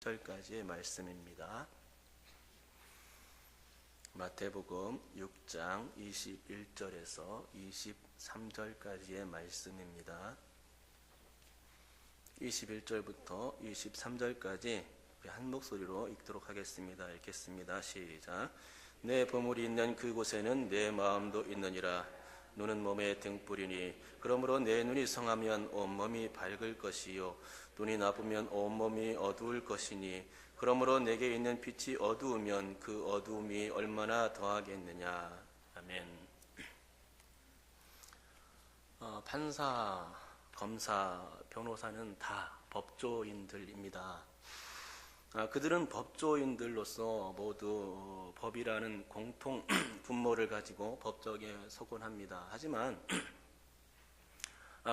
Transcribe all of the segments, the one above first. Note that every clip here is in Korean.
절까지의 말씀입니다. 마태복음 6장 21절에서 23절까지의 말씀입니다. 21절부터 23절까지 한 목소리로 읽도록 하겠습니다. 읽겠습니다. 시작. 내 보물이 있는 그곳에는 내 마음도 있느니라. 눈은 몸의 등불이니 그러므로 내 눈이 성하면 온몸이 밝을 것이요 눈이 나쁘면 온몸이 어두울 것이니 그러므로 내게 있는 빛이 어두우면 그 어두움이 얼마나 더하겠느냐. 아멘. 판사, 검사, 변호사는 다 법조인들입니다. 그들은 법조인들로서 모두 법이라는 공통 분모를 가지고 법정에 서곤 합니다. 하지만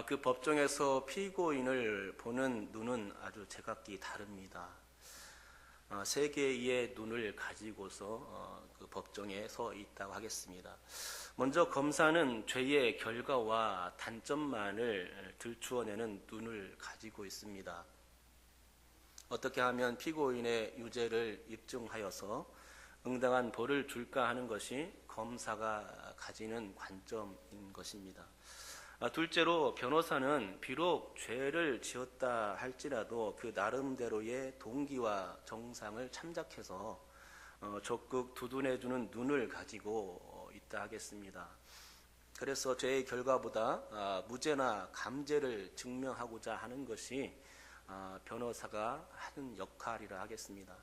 그 법정에서 피고인을 보는 눈은 아주 제각기 다릅니다. 세 개의 눈을 가지고서 그 법정에 서 있다고 하겠습니다. 먼저 검사는 죄의 결과와 단점만을 들추어내는 눈을 가지고 있습니다. 어떻게 하면 피고인의 유죄를 입증하여서 응당한 벌을 줄까 하는 것이 검사가 가지는 관점인 것입니다. 둘째로 변호사는 비록 죄를 지었다 할지라도 그 나름대로의 동기와 정상을 참작해서 적극 두둔해주는 눈을 가지고 있다 하겠습니다. 그래서 죄의 결과보다 무죄나 감죄를 증명하고자 하는 것이 변호사가 하는 역할이라 하겠습니다.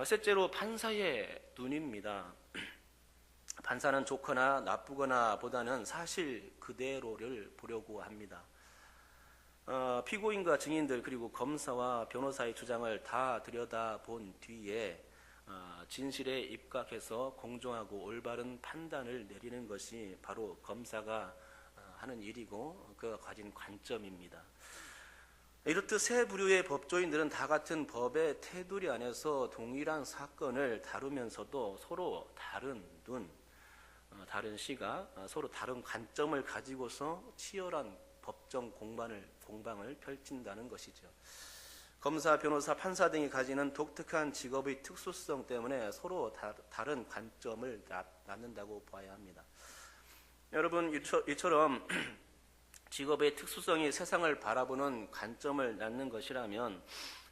셋째로 판사의 눈입니다. 판사는 좋거나 나쁘거나 보다는 사실 그대로를 보려고 합니다. 피고인과 증인들 그리고 검사와 변호사의 주장을 다 들여다본 뒤에 진실에 입각해서 공정하고 올바른 판단을 내리는 것이 바로 검사가 하는 일이고 그가 가진 관점입니다. 이렇듯 세 부류의 법조인들은 다 같은 법의 테두리 안에서 동일한 사건을 다루면서도 서로 다른 눈, 다른 시각, 서로 다른 관점을 가지고서 치열한 법정 공방을 펼친다는 것이죠. 검사, 변호사, 판사 등이 가지는 독특한 직업의 특수성 때문에 서로 다른 관점을 낳는다고 봐야 합니다. 여러분, 이처럼 직업의 특수성이 세상을 바라보는 관점을 낳는 것이라면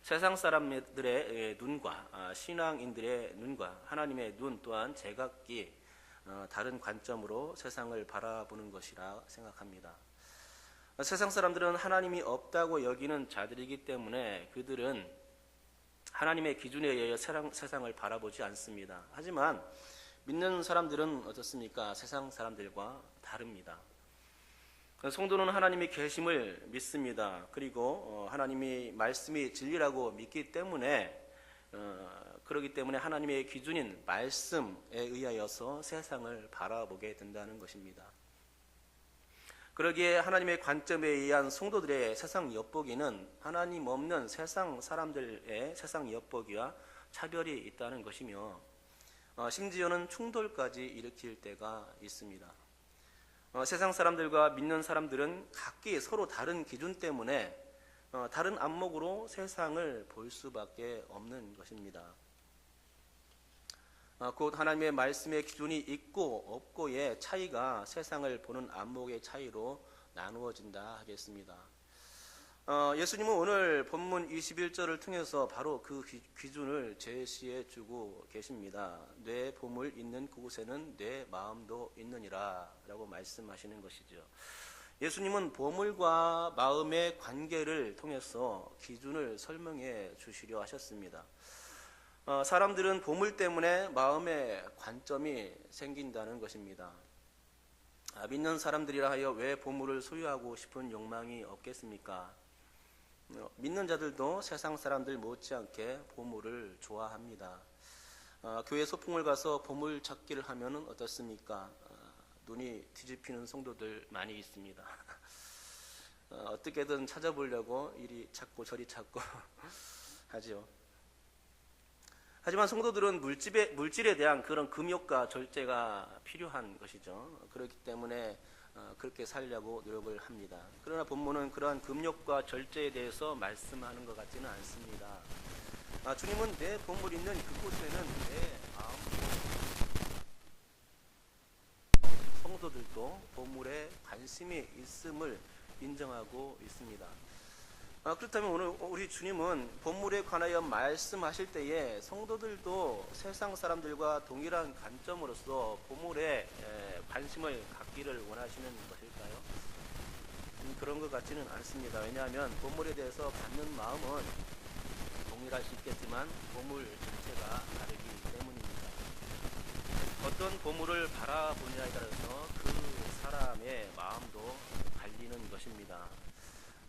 세상 사람들의 눈과 신앙인들의 눈과 하나님의 눈 또한 제각기 다른 관점으로 세상을 바라보는 것이라 생각합니다. 세상 사람들은 하나님이 없다고 여기는 자들이기 때문에 그들은 하나님의 기준에 의해 세상을 바라보지 않습니다. 하지만 믿는 사람들은 어떻습니까? 세상 사람들과 다릅니다. 성도는 하나님이 계심을 믿습니다. 그리고 하나님이 말씀이 진리라고 믿기 때문에 그렇기 때문에 하나님의 기준인 말씀에 의하여서 세상을 바라보게 된다는 것입니다. 그러기에 하나님의 관점에 의한 성도들의 세상 엿보기는 하나님 없는 세상 사람들의 세상 엿보기와 차별이 있다는 것이며 심지어는 충돌까지 일으킬 때가 있습니다. 세상 사람들과 믿는 사람들은 각기 서로 다른 기준 때문에 다른 안목으로 세상을 볼 수밖에 없는 것입니다. 곧 하나님의 말씀의 기준이 있고 없고의 차이가 세상을 보는 안목의 차이로 나누어진다 하겠습니다. 예수님은 오늘 본문 21절을 통해서 바로 그 기준을 제시해 주고 계십니다. 내 보물 있는 그곳에는 내 마음도 있느니라 라고 말씀하시는 것이죠. 예수님은 보물과 마음의 관계를 통해서 기준을 설명해 주시려 하셨습니다. 사람들은 보물 때문에 마음의 관점이 생긴다는 것입니다. 믿는 사람들이라 하여 왜 보물을 소유하고 싶은 욕망이 없겠습니까? 믿는 자들도 세상 사람들 못지않게 보물을 좋아합니다. 교회 소풍을 가서 보물 찾기를 하면 어떻습니까? 눈이 뒤집히는 성도들 많이 있습니다. 어떻게든 찾아보려고 이리 찾고 저리 찾고 하죠. 하지만 성도들은 물질에 대한 그런 금욕과 절제가 필요한 것이죠. 그렇기 때문에 그렇게 살려고 노력을 합니다. 그러나 본문은 그러한 금욕과 절제에 대해서 말씀하는 것 같지는 않습니다. 주님은 내 보물 있는 그곳에는 내 마음도 성도들도 보물에 관심이 있음을 인정하고 있습니다. 그렇다면 오늘 우리 주님은 보물에 관하여 말씀하실 때에 성도들도 세상 사람들과 동일한 관점으로서 보물에 관심을 갖기를 원하시는 것일까요? 그런 것 같지는 않습니다. 왜냐하면 보물에 대해서 갖는 마음은 동일할 수 있겠지만 보물 자체가 다르기 때문입니다. 어떤 보물을 바라보느냐에 따라서 그 사람의 마음도 갈리는 것입니다.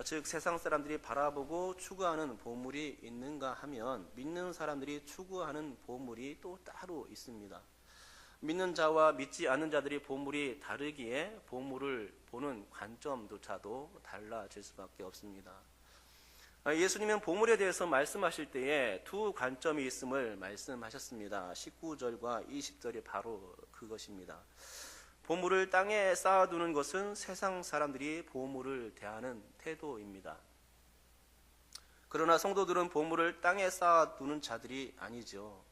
즉 세상 사람들이 바라보고 추구하는 보물이 있는가 하면 믿는 사람들이 추구하는 보물이 또 따로 있습니다. 믿는 자와 믿지 않는 자들이 보물이 다르기에 보물을 보는 관점조차도 달라질 수밖에 없습니다. 예수님은 보물에 대해서 말씀하실 때에 두 관점이 있음을 말씀하셨습니다. 19절과 20절이 바로 그것입니다. 보물을 땅에 쌓아두는 것은 세상 사람들이 보물을 대하는 태도입니다. 그러나 성도들은 보물을 땅에 쌓아두는 자들이 아니죠.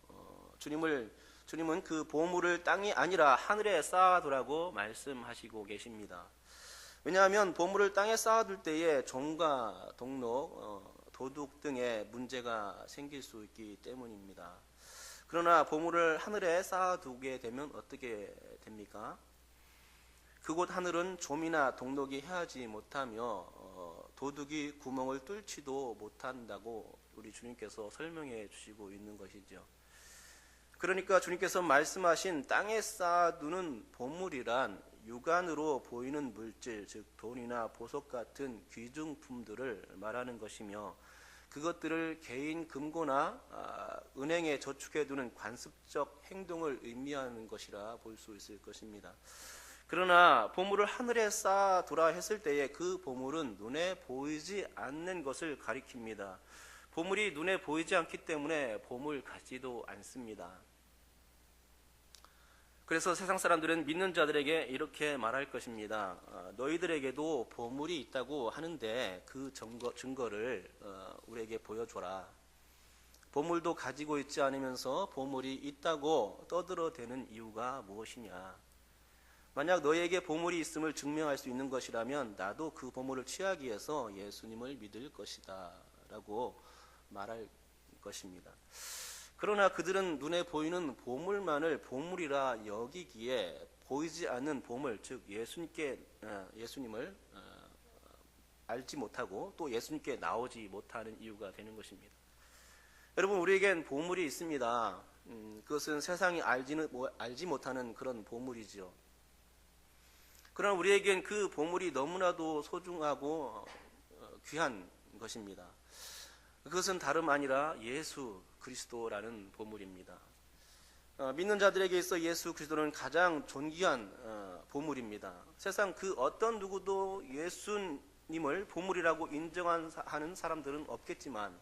주님은 그 보물을 땅이 아니라 하늘에 쌓아두라고 말씀하시고 계십니다. 왜냐하면 보물을 땅에 쌓아둘 때에 종과 동록, 도둑 등의 문제가 생길 수 있기 때문입니다. 그러나 보물을 하늘에 쌓아두게 되면 어떻게 됩니까? 그곳 하늘은 좀이나 동록이 헤아지 못하며 도둑이 구멍을 뚫지도 못한다고 우리 주님께서 설명해 주시고 있는 것이죠. 그러니까 주님께서 말씀하신 땅에 쌓아두는 보물이란 육안으로 보이는 물질, 즉 돈이나 보석 같은 귀중품들을 말하는 것이며 그것들을 개인 금고나 은행에 저축해두는 관습적 행동을 의미하는 것이라 볼 수 있을 것입니다. 그러나 보물을 하늘에 쌓아두라 했을 때에 그 보물은 눈에 보이지 않는 것을 가리킵니다. 보물이 눈에 보이지 않기 때문에 보물 같지도 않습니다. 그래서 세상 사람들은 믿는 자들에게 이렇게 말할 것입니다. 너희들에게도 보물이 있다고 하는데 그 증거를 우리에게 보여줘라. 보물도 가지고 있지 않으면서 보물이 있다고 떠들어대는 이유가 무엇이냐? 만약 너희에게 보물이 있음을 증명할 수 있는 것이라면 나도 그 보물을 취하기 위해서 예수님을 믿을 것이다 라고 말할 것입니다. 그러나 그들은 눈에 보이는 보물만을 보물이라 여기기에 보이지 않는 보물, 즉 예수님을 알지 못하고 또 예수님께 나오지 못하는 이유가 되는 것입니다. 여러분, 우리에겐 보물이 있습니다. 그것은 세상이 알지 못하는 그런 보물이죠. 그러나 우리에겐 그 보물이 너무나도 소중하고 귀한 것입니다. 그것은 다름 아니라 예수 그리스도라는 보물입니다. 믿는 자들에게 있어 예수 그리스도는 가장 존귀한 보물입니다. 세상 그 어떤 누구도 예수님을 보물이라고 인정하는 사람들은 없겠지만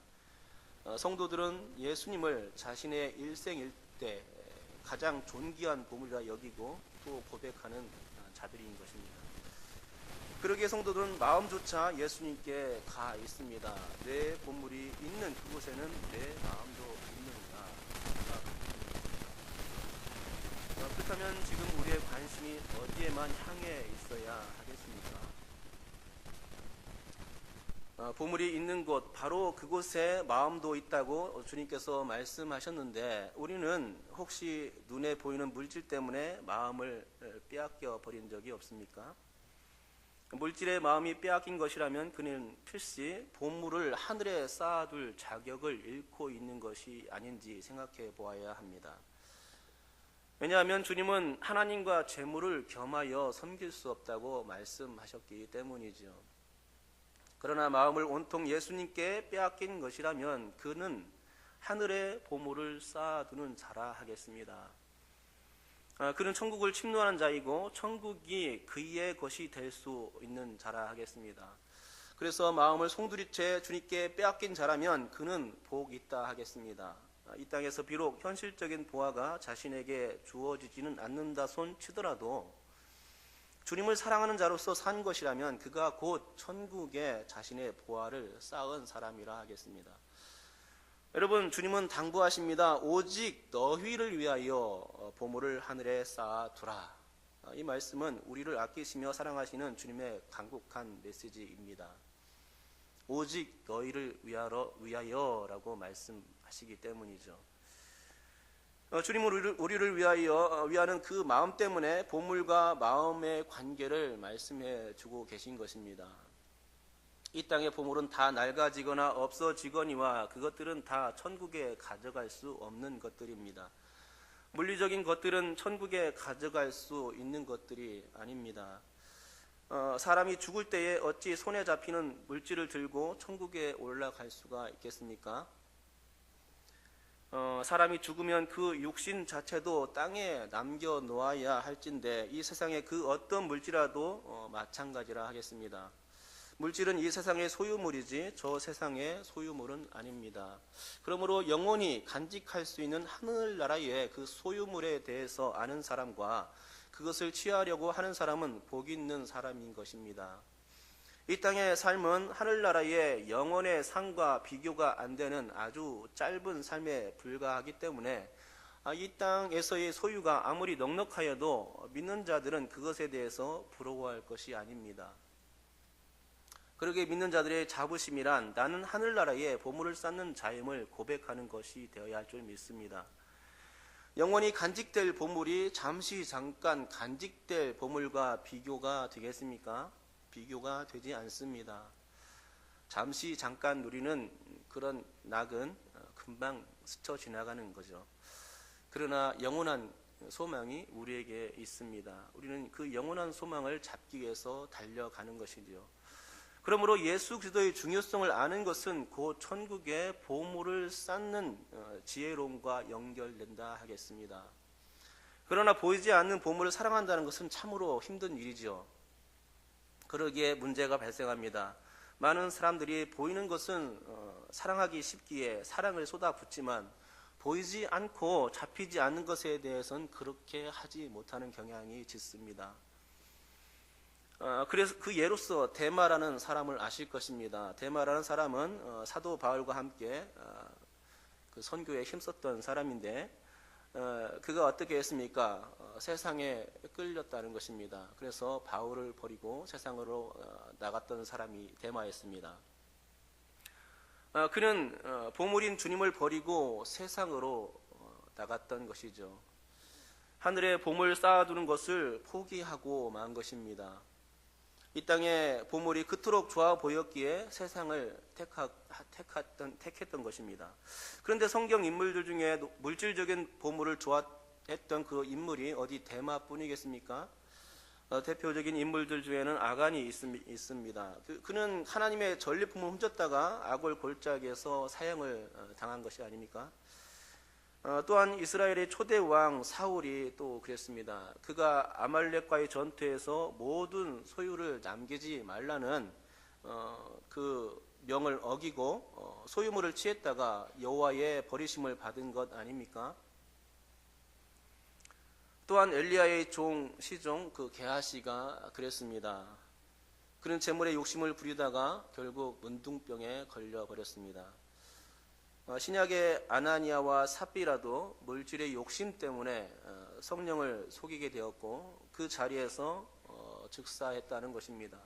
성도들은 예수님을 자신의 일생일대 가장 존귀한 보물이라 여기고 또 고백하는 자들인 것입니다. 그러기에 성도들은 마음조차 예수님께 가 있습니다. 내 보물이 있는 그곳에는 내 마음도 있는가? 그렇다면 지금 우리의 관심이 어디에만 향해 있어야 하겠습니까? 보물이 있는 곳, 바로 그곳에 마음도 있다고 주님께서 말씀하셨는데 우리는 혹시 눈에 보이는 물질 때문에 마음을 빼앗겨 버린 적이 없습니까? 물질의 마음이 빼앗긴 것이라면 그는 필시 보물을 하늘에 쌓아둘 자격을 잃고 있는 것이 아닌지 생각해 보아야 합니다. 왜냐하면 주님은 하나님과 재물을 겸하여 섬길 수 없다고 말씀하셨기 때문이죠. 그러나 마음을 온통 예수님께 빼앗긴 것이라면 그는 하늘에 보물을 쌓아두는 자라 하겠습니다. 그는 천국을 침노하는 자이고 천국이 그의 것이 될 수 있는 자라 하겠습니다. 그래서 마음을 송두리째 주님께 빼앗긴 자라면 그는 복 있다 하겠습니다. 이 땅에서 비록 현실적인 보화가 자신에게 주어지지는 않는다 손 치더라도 주님을 사랑하는 자로서 산 것이라면 그가 곧 천국에 자신의 보화를 쌓은 사람이라 하겠습니다. 여러분, 주님은 당부하십니다. 오직 너희를 위하여 보물을 하늘에 쌓아두라. 이 말씀은 우리를 아끼시며 사랑하시는 주님의 간곡한 메시지입니다. 오직 너희를 위하여라고 말씀하시기 때문이죠. 주님은 우리를 위하는 그 마음 때문에 보물과 마음의 관계를 말씀해 주고 계신 것입니다. 이 땅의 보물은 다 낡아지거나 없어지거니와 그것들은 다 천국에 가져갈 수 없는 것들입니다. 물리적인 것들은 천국에 가져갈 수 있는 것들이 아닙니다. 사람이 죽을 때에 어찌 손에 잡히는 물질을 들고 천국에 올라갈 수가 있겠습니까? 사람이 죽으면 그 육신 자체도 땅에 남겨 놓아야 할진데 이 세상의 그 어떤 물질이라도 마찬가지라 하겠습니다. 물질은 이 세상의 소유물이지 저 세상의 소유물은 아닙니다. 그러므로 영원히 간직할 수 있는 하늘나라의 그 소유물에 대해서 아는 사람과 그것을 취하려고 하는 사람은 복 있는 사람인 것입니다. 이 땅의 삶은 하늘나라의 영원의 상과 비교가 안 되는 아주 짧은 삶에 불과하기 때문에 이 땅에서의 소유가 아무리 넉넉하여도 믿는 자들은 그것에 대해서 부러워할 것이 아닙니다. 그러게 믿는 자들의 자부심이란 나는 하늘나라에 보물을 쌓는 자임을 고백하는 것이 되어야 할 줄 믿습니다. 영원히 간직될 보물이 잠시 잠깐 간직될 보물과 비교가 되겠습니까? 비교가 되지 않습니다. 잠시 잠깐 누리는 그런 낙은 금방 스쳐 지나가는 거죠. 그러나 영원한 소망이 우리에게 있습니다. 우리는 그 영원한 소망을 잡기 위해서 달려가는 것이죠. 그러므로 예수 그리스도의 중요성을 아는 것은 곧 천국의 보물을 쌓는 지혜로움과 연결된다 하겠습니다. 그러나 보이지 않는 보물을 사랑한다는 것은 참으로 힘든 일이죠. 그러기에 문제가 발생합니다. 많은 사람들이 보이는 것은 사랑하기 쉽기에 사랑을 쏟아붓지만 보이지 않고 잡히지 않는 것에 대해서는 그렇게 하지 못하는 경향이 짙습니다. 그래서 그 예로서 데마라는 사람을 아실 것입니다. 데마라는 사람은 사도 바울과 함께 그 선교에 힘썼던 사람인데 그가 어떻게 했습니까? 세상에 끌렸다는 것입니다. 그래서 바울을 버리고 세상으로 나갔던 사람이 데마였습니다. 그는 보물인 주님을 버리고 세상으로 나갔던 것이죠. 하늘에 보물 쌓아두는 것을 포기하고 만 것입니다. 이 땅에 보물이 그토록 좋아 보였기에 세상을 택했던 것입니다. 그런데 성경 인물들 중에 물질적인 보물을 좋아했던 그 인물이 어디 데마뿐이겠습니까? 대표적인 인물들 중에는 아간이 있습니다. 그는 하나님의 전리품을 훔쳤다가 악을 골짜기에서 사형을 당한 것이 아닙니까? 또한 이스라엘의 초대 왕 사울이 또 그랬습니다. 그가 아말렉과의 전투에서 모든 소유를 남기지 말라는 그 명을 어기고 소유물을 취했다가 여호와의 버리심을 받은 것 아닙니까? 또한 엘리야의 시종 그 게하시가 그랬습니다. 그는 재물에 욕심을 부리다가 결국 문둥병에 걸려 버렸습니다. 신약의 아나니아와 삽비라도 물질의 욕심 때문에 성령을 속이게 되었고 그 자리에서 즉사했다는 것입니다.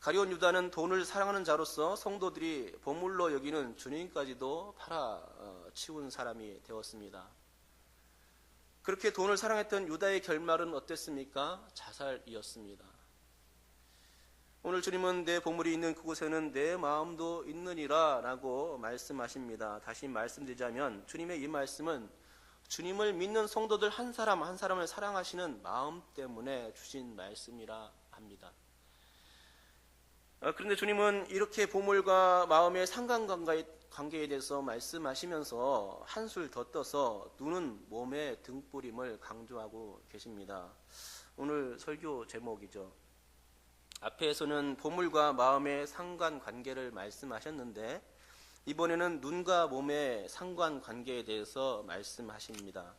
가룟 유다는 돈을 사랑하는 자로서 성도들이 보물로 여기는 주님까지도 팔아치운 사람이 되었습니다. 그렇게 돈을 사랑했던 유다의 결말은 어땠습니까? 자살이었습니다. 오늘 주님은 내 보물이 있는 그곳에는 내 마음도 있느니라 라고 말씀하십니다. 다시 말씀드리자면 주님의 이 말씀은 주님을 믿는 성도들 한 사람 한 사람을 사랑하시는 마음 때문에 주신 말씀이라 합니다. 그런데 주님은 이렇게 보물과 마음의 상관관계에 대해서 말씀하시면서 한술 더 떠서 눈은 몸의 등불임을 강조하고 계십니다. 오늘 설교 제목이죠. 앞에서는 보물과 마음의 상관관계를 말씀하셨는데 이번에는 눈과 몸의 상관관계에 대해서 말씀하십니다.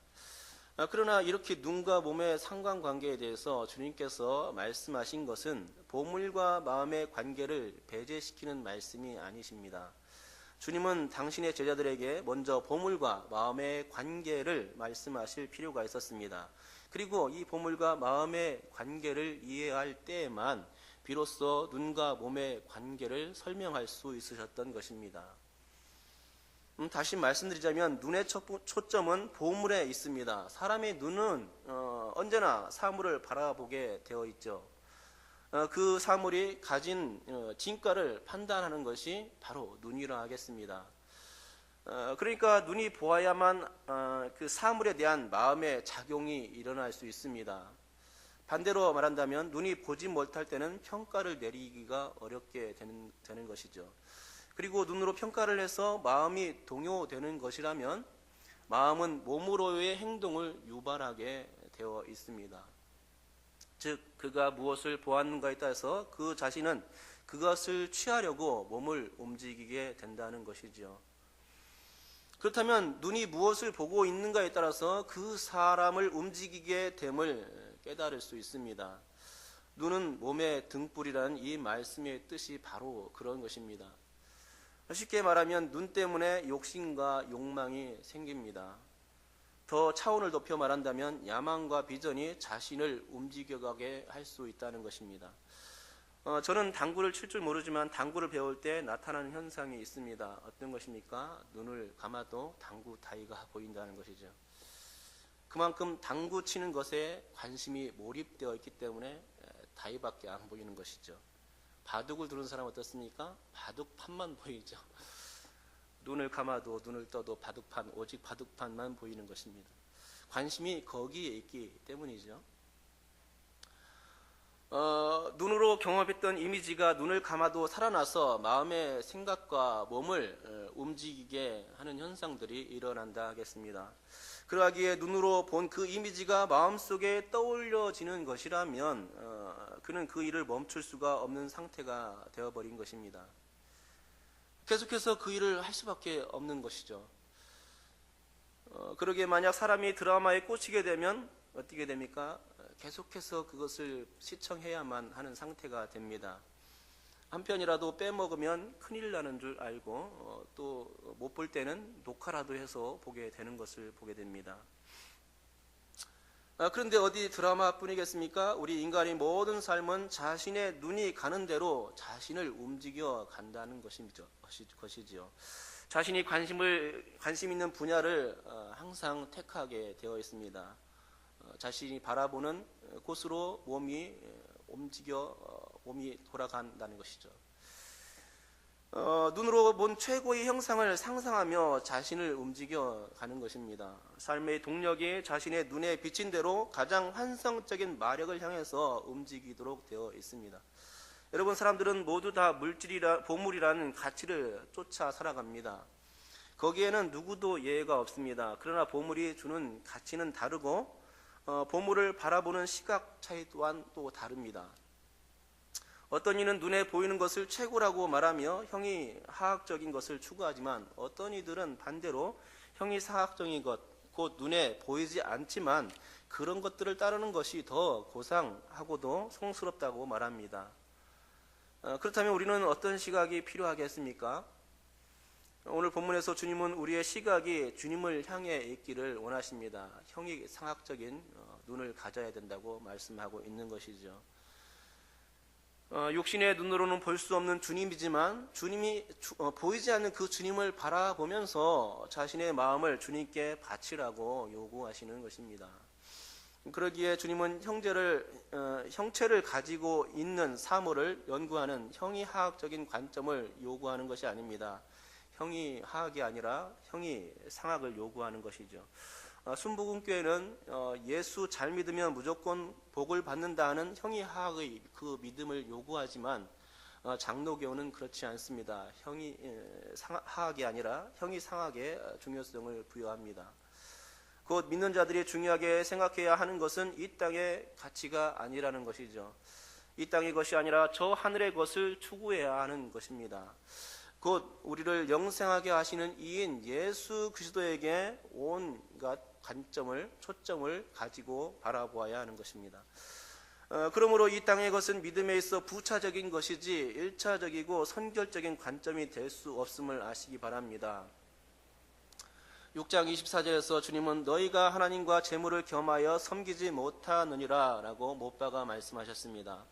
그러나 이렇게 눈과 몸의 상관관계에 대해서 주님께서 말씀하신 것은 보물과 마음의 관계를 배제시키는 말씀이 아니십니다. 주님은 당신의 제자들에게 먼저 보물과 마음의 관계를 말씀하실 필요가 있었습니다. 그리고 이 보물과 마음의 관계를 이해할 때에만 비로소 눈과 몸의 관계를 설명할 수 있으셨던 것입니다. 다시 말씀드리자면 눈의 초점은 보물에 있습니다. 사람의 눈은 언제나 사물을 바라보게 되어 있죠. 그 사물이 가진 진가를 판단하는 것이 바로 눈이라 하겠습니다. 그러니까 눈이 보아야만 그 사물에 대한 마음의 작용이 일어날 수 있습니다. 반대로 말한다면 눈이 보지 못할 때는 평가를 내리기가 어렵게 되는 것이죠. 그리고 눈으로 평가를 해서 마음이 동요되는 것이라면 마음은 몸으로의 행동을 유발하게 되어 있습니다. 즉 그가 무엇을 보았는가에 따라서 그 자신은 그것을 취하려고 몸을 움직이게 된다는 것이죠. 그렇다면 눈이 무엇을 보고 있는가에 따라서 그 사람을 움직이게 됨을 깨달을 수 있습니다. 눈은 몸의 등불이라는 이 말씀의 뜻이 바로 그런 것입니다. 쉽게 말하면 눈 때문에 욕심과 욕망이 생깁니다. 더 차원을 높여 말한다면 야망과 비전이 자신을 움직여가게 할 수 있다는 것입니다. 저는 당구를 칠 줄 모르지만 당구를 배울 때 나타나는 현상이 있습니다. 어떤 것입니까? 눈을 감아도 당구 타이가 보인다는 것이죠. 그만큼 당구 치는 것에 관심이 몰입되어 있기 때문에 타이밖에 안 보이는 것이죠. 바둑을 두는 사람 어떻습니까? 바둑판만 보이죠. 눈을 감아도 눈을 떠도 바둑판, 오직 바둑판만 보이는 것입니다. 관심이 거기에 있기 때문이죠. 눈으로 경험했던 이미지가 눈을 감아도 살아나서 마음의 생각과 몸을 움직이게 하는 현상들이 일어난다 하겠습니다. 그러하기에 눈으로 본 그 이미지가 마음속에 떠올려지는 것이라면 그는 그 일을 멈출 수가 없는 상태가 되어버린 것입니다. 계속해서 그 일을 할 수밖에 없는 것이죠. 그러기에 만약 사람이 드라마에 꽂히게 되면 어떻게 됩니까? 계속해서 그것을 시청해야만 하는 상태가 됩니다. 한 편이라도 빼먹으면 큰일 나는 줄 알고 또 못 볼 때는 녹화라도 해서 보게 되는 것을 보게 됩니다. 그런데 어디 드라마뿐이겠습니까? 우리 인간의 모든 삶은 자신의 눈이 가는 대로 자신을 움직여 간다는 것이지요. 자신이 관심 있는 분야를 항상 택하게 되어 있습니다. 자신이 바라보는 곳으로 몸이 돌아간다는 것이죠. 눈으로 본 최고의 형상을 상상하며 자신을 움직여 가는 것입니다. 삶의 동력이 자신의 눈에 비친 대로 가장 환상적인 마력을 향해서 움직이도록 되어 있습니다. 여러분, 사람들은 모두 다 보물이라는 가치를 쫓아 살아갑니다. 거기에는 누구도 예외가 없습니다. 그러나 보물이 주는 가치는 다르고 보물을 바라보는 시각 차이 또한 또 다릅니다. 어떤 이는 눈에 보이는 것을 최고라고 말하며 형이하학적인 것을 추구하지만 어떤 이들은 반대로 형이사학적인 것, 곧 눈에 보이지 않지만 그런 것들을 따르는 것이 더 고상하고도 성스럽다고 말합니다. 그렇다면 우리는 어떤 시각이 필요하겠습니까? 오늘 본문에서 주님은 우리의 시각이 주님을 향해 있기를 원하십니다. 형이상학적인 눈을 가져야 된다고 말씀하고 있는 것이죠. 육신의 눈으로는 볼 수 없는 주님이지만 주님이 보이지 않는 그 주님을 바라보면서 자신의 마음을 주님께 바치라고 요구하시는 것입니다. 그러기에 주님은 형체를 가지고 있는 사물을 연구하는 형이하학적인 관점을 요구하는 것이 아닙니다. 형이하학이 아니라 형이상학을 요구하는 것이죠. 순복음교회는 예수 잘 믿으면 무조건 복을 받는다는 형이하학의 그 믿음을 요구하지만 장로교는 그렇지 않습니다. 형이하학이 아니라 형이상학의 중요성을 부여합니다. 곧 믿는 자들이 중요하게 생각해야 하는 것은 이 땅의 가치가 아니라는 것이죠. 이 땅의 것이 아니라 저 하늘의 것을 추구해야 하는 것입니다. 곧 우리를 영생하게 하시는 이인 예수 그리스도에게 온갖 초점을 가지고 바라보아야 하는 것입니다. 그러므로 이 땅의 것은 믿음에 있어 부차적인 것이지 1차적이고 선결적인 관점이 될 수 없음을 아시기 바랍니다. 6장 24절에서 주님은 너희가 하나님과 재물을 겸하여 섬기지 못하느니라 라고 못 박아 말씀하셨습니다.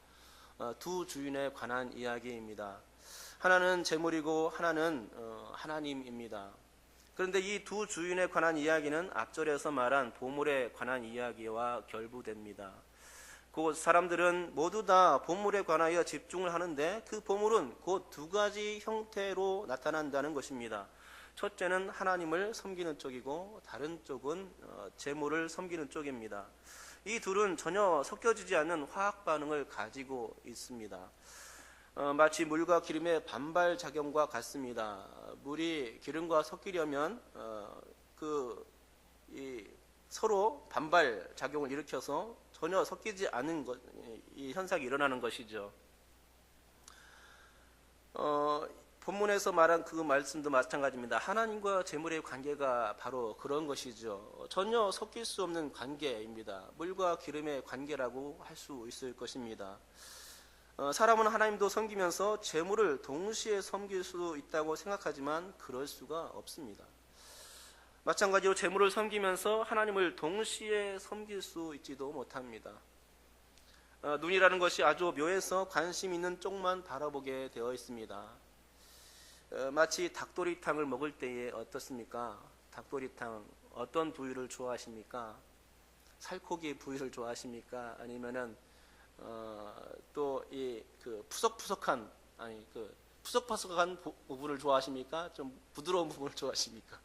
두 주인에 관한 이야기입니다. 하나는 재물이고 하나는 하나님입니다. 그런데 이 두 주인에 관한 이야기는 앞절에서 말한 보물에 관한 이야기와 결부됩니다. 그 사람들은 모두 다 보물에 관하여 집중을 하는데 그 보물은 곧 두 가지 형태로 나타난다는 것입니다. 첫째는 하나님을 섬기는 쪽이고 다른 쪽은 재물을 섬기는 쪽입니다. 이 둘은 전혀 섞여지지 않는 화학 반응을 가지고 있습니다. 마치 물과 기름의 반발 작용과 같습니다. 물이 기름과 섞이려면 서로 반발 작용을 일으켜서 전혀 섞이지 않은 이 현상이 일어나는 것이죠. 본문에서 말한 그 말씀도 마찬가지입니다. 하나님과 재물의 관계가 바로 그런 것이죠. 전혀 섞일 수 없는 관계입니다. 물과 기름의 관계라고 할 수 있을 것입니다. 사람은 하나님도 섬기면서 재물을 동시에 섬길 수 있다고 생각하지만 그럴 수가 없습니다. 마찬가지로 재물을 섬기면서 하나님을 동시에 섬길 수 있지도 못합니다. 눈이라는 것이 아주 묘해서 관심 있는 쪽만 바라보게 되어 있습니다. 마치 닭도리탕을 먹을 때에 어떻습니까? 닭도리탕 어떤 부위를 좋아하십니까? 살코기 부위를 좋아하십니까? 아니면은 또 이 푸석푸석한 푸석푸석한 부분을 좋아하십니까? 좀 부드러운 부분을 좋아하십니까?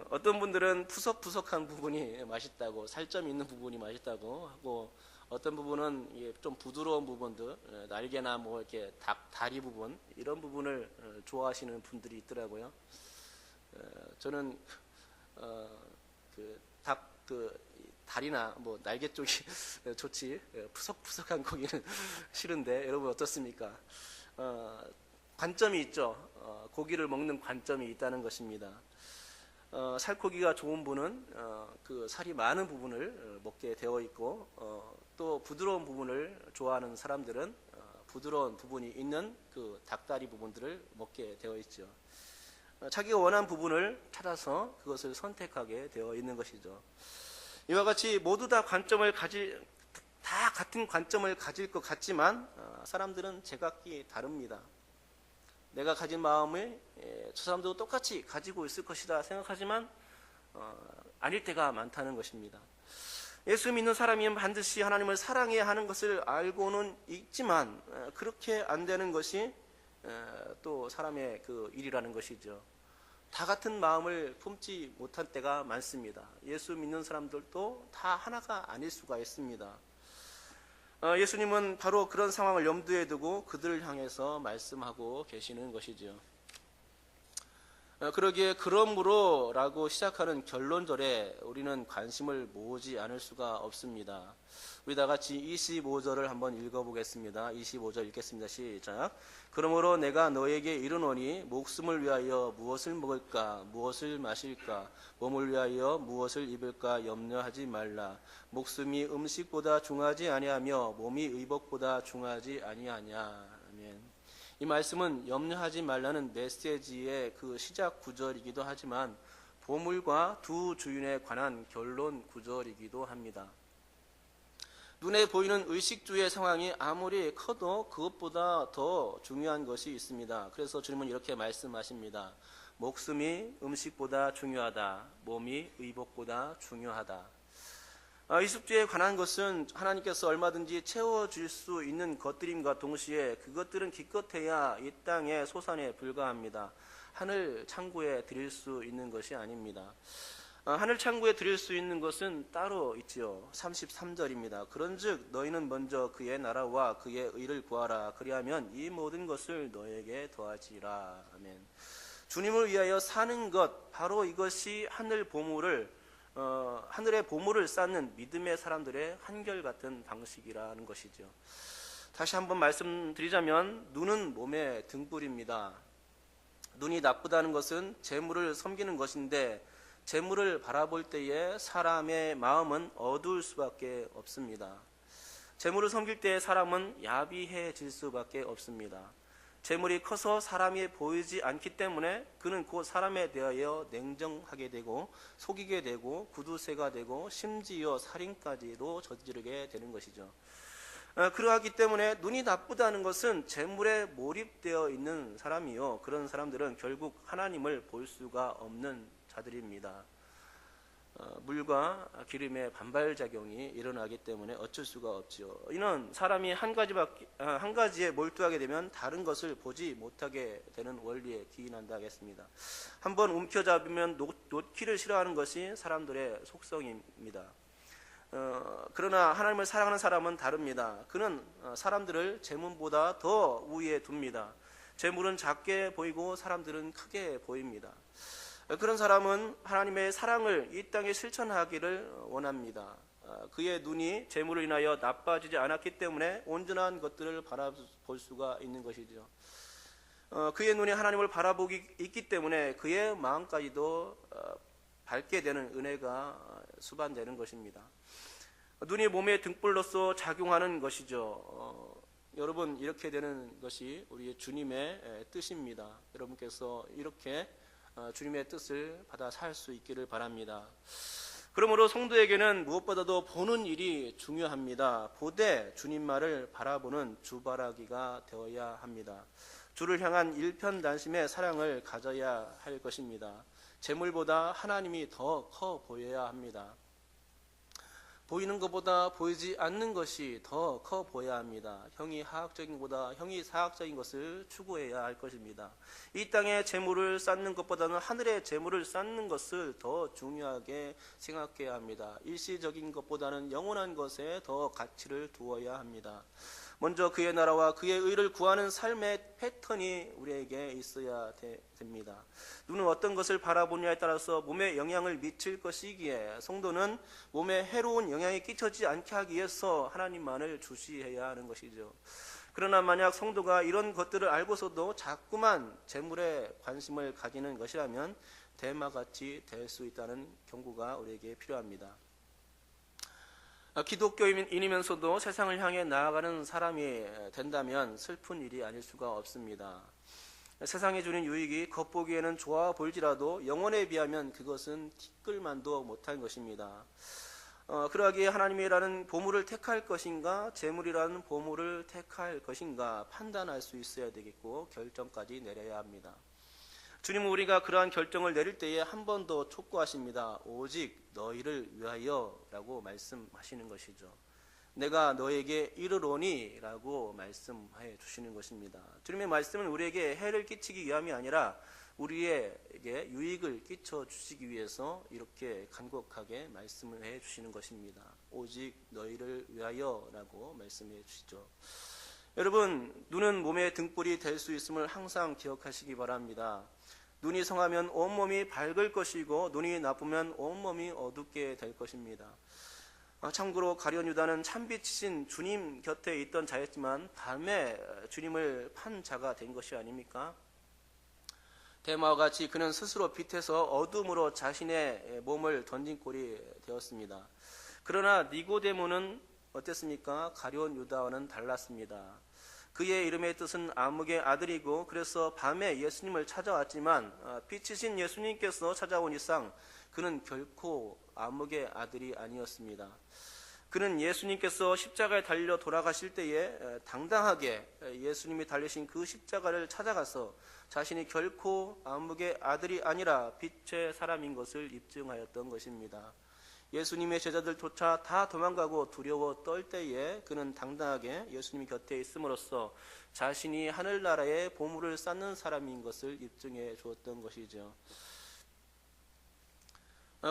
어떤 분들은 푸석푸석한 부분이 맛있다고, 살점 있는 부분이 맛있다고 하고, 어떤 부분은 좀 부드러운 부분들, 날개나 뭐 이렇게 다리 부분, 이런 부분을 좋아하시는 분들이 있더라고요. 저는 다리나 뭐 날개 쪽이 좋지, 푸석푸석한 고기는 싫은데, 여러분 어떻습니까? 관점이 있죠. 고기를 먹는 관점이 있다는 것입니다. 살코기가 좋은 분은 그 살이 많은 부분을 먹게 되어 있고, 또 부드러운 부분을 좋아하는 사람들은 부드러운 부분이 있는 그 닭다리 부분들을 먹게 되어 있죠. 자기가 원하는 부분을 찾아서 그것을 선택하게 되어 있는 것이죠. 이와 같이 모두 다 같은 관점을 가질 것 같지만 사람들은 제각기 다릅니다. 내가 가진 마음을 저 사람도 똑같이 가지고 있을 것이다 생각하지만 아닐 때가 많다는 것입니다. 예수 믿는 사람이면 반드시 하나님을 사랑해야 하는 것을 알고는 있지만 그렇게 안 되는 것이 또 사람의 그 일이라는 것이죠. 다 같은 마음을 품지 못한 때가 많습니다. 예수 믿는 사람들도 다 하나가 아닐 수가 있습니다. 예수님은 바로 그런 상황을 염두에 두고 그들을 향해서 말씀하고 계시는 것이죠. 그러기에 그러므로 라고 시작하는 결론절에 우리는 관심을 모으지 않을 수가 없습니다. 우리 다 같이 25절을 한번 읽어보겠습니다. 25절 읽겠습니다. 시작. 그러므로 내가 너에게 이르노니 목숨을 위하여 무엇을 먹을까 무엇을 마실까 몸을 위하여 무엇을 입을까 염려하지 말라. 목숨이 음식보다 중하지 아니하며 몸이 의복보다 중하지 아니하냐. 아멘. 이 말씀은 염려하지 말라는 메시지의 그 시작 구절이기도 하지만 보물과 두 주인에 관한 결론 구절이기도 합니다. 눈에 보이는 의식주의 상황이 아무리 커도 그것보다 더 중요한 것이 있습니다. 그래서 주님은 이렇게 말씀하십니다. 목숨이 음식보다 중요하다. 몸이 의복보다 중요하다. 의식주에 관한 것은 하나님께서 얼마든지 채워줄 수 있는 것들임과 동시에 그것들은 기껏해야 이 땅의 소산에 불과합니다. 하늘 창고에 드릴 수 있는 것이 아닙니다. 하늘 창고에 드릴 수 있는 것은 따로 있지요. 33절입니다. 그런즉 너희는 먼저 그의 나라와 그의 의를 구하라. 그리하면 이 모든 것을 너에게 더하지라. 아멘. 주님을 위하여 사는 것, 바로 이것이 하늘의 보물을 쌓는 믿음의 사람들의 한결같은 방식이라는 것이죠. 다시 한번 말씀드리자면 눈은 몸의 등불입니다. 눈이 나쁘다는 것은 재물을 섬기는 것인데 재물을 바라볼 때에 사람의 마음은 어두울 수밖에 없습니다. 재물을 섬길 때 사람은 야비해질 수밖에 없습니다. 재물이 커서 사람이 보이지 않기 때문에 그는 그 사람에 대하여 냉정하게 되고 속이게 되고 구두쇠가 되고 심지어 살인까지도 저지르게 되는 것이죠. 그러하기 때문에 눈이 나쁘다는 것은 재물에 몰입되어 있는 사람이요, 그런 사람들은 결국 하나님을 볼 수가 없는 자들입니다. 물과 기름의 반발작용이 일어나기 때문에 어쩔 수가 없죠. 이는 사람이 한 가지에 몰두하게 되면 다른 것을 보지 못하게 되는 원리에 기인한다 하겠습니다. 한번 움켜잡으면 놓기를 싫어하는 것이 사람들의 속성입니다. 그러나 하나님을 사랑하는 사람은 다릅니다. 그는 사람들을 재물보다 더 우위에 둡니다. 재물은 작게 보이고 사람들은 크게 보입니다. 그런 사람은 하나님의 사랑을 이 땅에 실천하기를 원합니다. 그의 눈이 재물을 인하여 나빠지지 않았기 때문에 온전한 것들을 바라볼 수가 있는 것이죠. 그의 눈이 하나님을 바라보기 있기 때문에 그의 마음까지도 밝게 되는 은혜가 수반되는 것입니다. 눈이 몸의 등불로서 작용하는 것이죠. 여러분, 이렇게 되는 것이 우리 주님의 뜻입니다. 여러분께서 이렇게 주님의 뜻을 받아 살 수 있기를 바랍니다. 그러므로 성도에게는 무엇보다도 보는 일이 중요합니다. 보되 주님만을 바라보는 주바라기가 되어야 합니다. 주를 향한 일편단심의 사랑을 가져야 할 것입니다. 재물보다 하나님이 더 커 보여야 합니다. 보이는 것보다 보이지 않는 것이 더 커 보여야 합니다. 형이 하악적인 것보다 형이 사악적인 것을 추구해야 할 것입니다. 이 땅의 재물을 쌓는 것보다는 하늘의 재물을 쌓는 것을 더 중요하게 생각해야 합니다. 일시적인 것보다는 영원한 것에 더 가치를 두어야 합니다. 먼저 그의 나라와 그의 의를 구하는 삶의 패턴이 우리에게 있어야 됩니다. 눈은 어떤 것을 바라보느냐에 따라서 몸에 영향을 미칠 것이기에 성도는 몸에 해로운 영향이 끼쳐지지 않게 하기 위해서 하나님만을 주시해야 하는 것이죠. 그러나 만약 성도가 이런 것들을 알고서도 자꾸만 재물에 관심을 가지는 것이라면 대마같이 될 수 있다는 경고가 우리에게 필요합니다. 기독교인이면서도 세상을 향해 나아가는 사람이 된다면 슬픈 일이 아닐 수가 없습니다. 세상에 주는 유익이 겉보기에는 좋아 보일지라도 영혼에 비하면 그것은 티끌만도 못한 것입니다. 그러하기에 하나님이라는 보물을 택할 것인가 재물이라는 보물을 택할 것인가 판단할 수 있어야 되겠고 결정까지 내려야 합니다. 주님은 우리가 그러한 결정을 내릴 때에 한 번 더 촉구하십니다. 오직 너희를 위하여 라고 말씀하시는 것이죠. 내가 너에게 이르노니 라고 말씀해 주시는 것입니다. 주님의 말씀은 우리에게 해를 끼치기 위함이 아니라 우리에게 유익을 끼쳐 주시기 위해서 이렇게 간곡하게 말씀을 해 주시는 것입니다. 오직 너희를 위하여 라고 말씀해 주시죠. 여러분, 눈은 몸의 등불이 될 수 있음을 항상 기억하시기 바랍니다. 눈이 성하면 온몸이 밝을 것이고 눈이 나쁘면 온몸이 어둡게 될 것입니다. 참고로 가룟 유다는 참빛이신 주님 곁에 있던 자였지만 밤에 주님을 판 자가 된 것이 아닙니까? 대마와 같이 그는 스스로 빛에서 어둠으로 자신의 몸을 던진 꼴이 되었습니다. 그러나 니고데모는 어땠습니까? 가룟 유다와는 달랐습니다. 그의 이름의 뜻은 암흑의 아들이고 그래서 밤에 예수님을 찾아왔지만 빛이신 예수님께서 찾아온 이상 그는 결코 암흑의 아들이 아니었습니다. 그는 예수님께서 십자가에 달려 돌아가실 때에 당당하게 예수님이 달리신 그 십자가를 찾아가서 자신이 결코 암흑의 아들이 아니라 빛의 사람인 것을 입증하였던 것입니다. 예수님의 제자들조차 다 도망가고 두려워 떨 때에 그는 당당하게 예수님 곁에 있음으로써 자신이 하늘나라의 보물을 쌓는 사람인 것을 입증해 주었던 것이죠.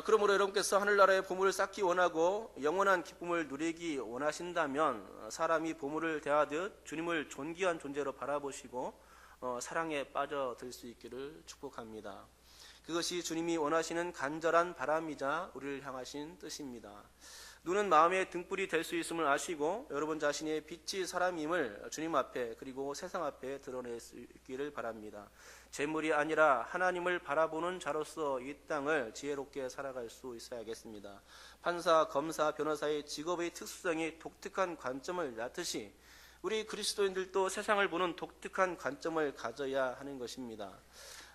그러므로 여러분께서 하늘나라의 보물을 쌓기 원하고 영원한 기쁨을 누리기 원하신다면 사람이 보물을 대하듯 주님을 존귀한 존재로 바라보시고 사랑에 빠져들 수 있기를 축복합니다. 그것이 주님이 원하시는 간절한 바람이자 우리를 향하신 뜻입니다. 눈은 마음의 등불이 될 수 있음을 아시고 여러분 자신의 빛이 사람임을 주님 앞에 그리고 세상 앞에 드러낼 수 있기를 바랍니다. 재물이 아니라 하나님을 바라보는 자로서 이 땅을 지혜롭게 살아갈 수 있어야겠습니다. 판사, 검사, 변호사의 직업의 특수성이 독특한 관점을 낳듯이 우리 그리스도인들도 세상을 보는 독특한 관점을 가져야 하는 것입니다.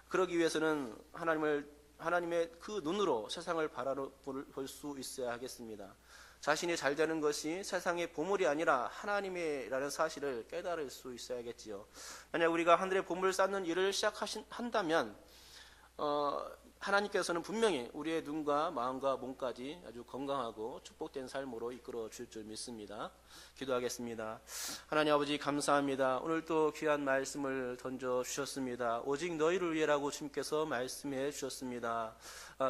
그러기 위해서는 하나님의 그 눈으로 세상을 바라볼 수 있어야 하겠습니다. 자신이 잘 되는 것이 세상의 보물이 아니라 하나님이라는 사실을 깨달을 수 있어야겠지요. 만약 우리가 하늘의 보물을 쌓는 일을 시작한다면 하나님께서는 분명히 우리의 눈과 마음과 몸까지 아주 건강하고 축복된 삶으로 이끌어 줄 줄 믿습니다. 기도하겠습니다. 하나님 아버지 감사합니다. 오늘 또 귀한 말씀을 던져주셨습니다. 오직 너희를 위해라고 주님께서 말씀해 주셨습니다.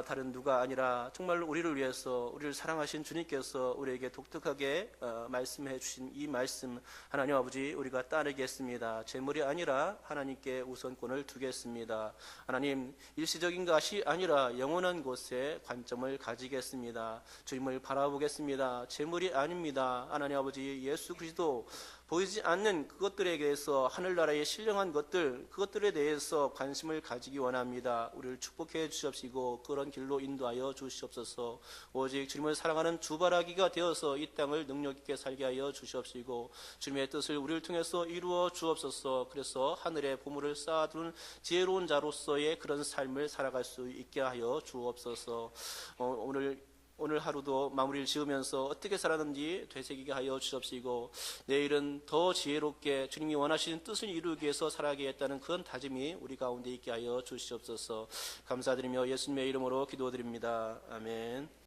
다른 누가 아니라 정말 우리를 위해서 우리를 사랑하신 주님께서 우리에게 독특하게 말씀해 주신 이 말씀 하나님 아버지 우리가 따르겠습니다. 재물이 아니라 하나님께 우선권을 두겠습니다. 하나님 일시적인 것이 아니라 영원한 곳에 관점을 가지겠습니다. 주님을 바라보겠습니다. 재물이 아닙니다. 하나님 아버지 예수 그리스도 보이지 않는 그것들에 대해서 하늘나라의 신령한 것들 그것들에 대해서 관심을 가지기 원합니다. 우리를 축복해 주시옵시고 그런 길로 인도하여 주시옵소서. 오직 주님을 사랑하는 주바라기가 되어서 이 땅을 능력 있게 살게 하여 주시옵시고 주님의 뜻을 우리를 통해서 이루어 주옵소서. 그래서 하늘의 보물을 쌓아두는 지혜로운 자로서의 그런 삶을 살아갈 수 있게 하여 주옵소서. 오늘 하루도 마무리를 지으면서 어떻게 살았는지 되새기게 하여 주옵시고 내일은 더 지혜롭게 주님이 원하시는 뜻을 이루기 위해서 살아가겠다는 그런 다짐이 우리 가운데 있게 하여 주시옵소서. 감사드리며 예수님의 이름으로 기도드립니다. 아멘.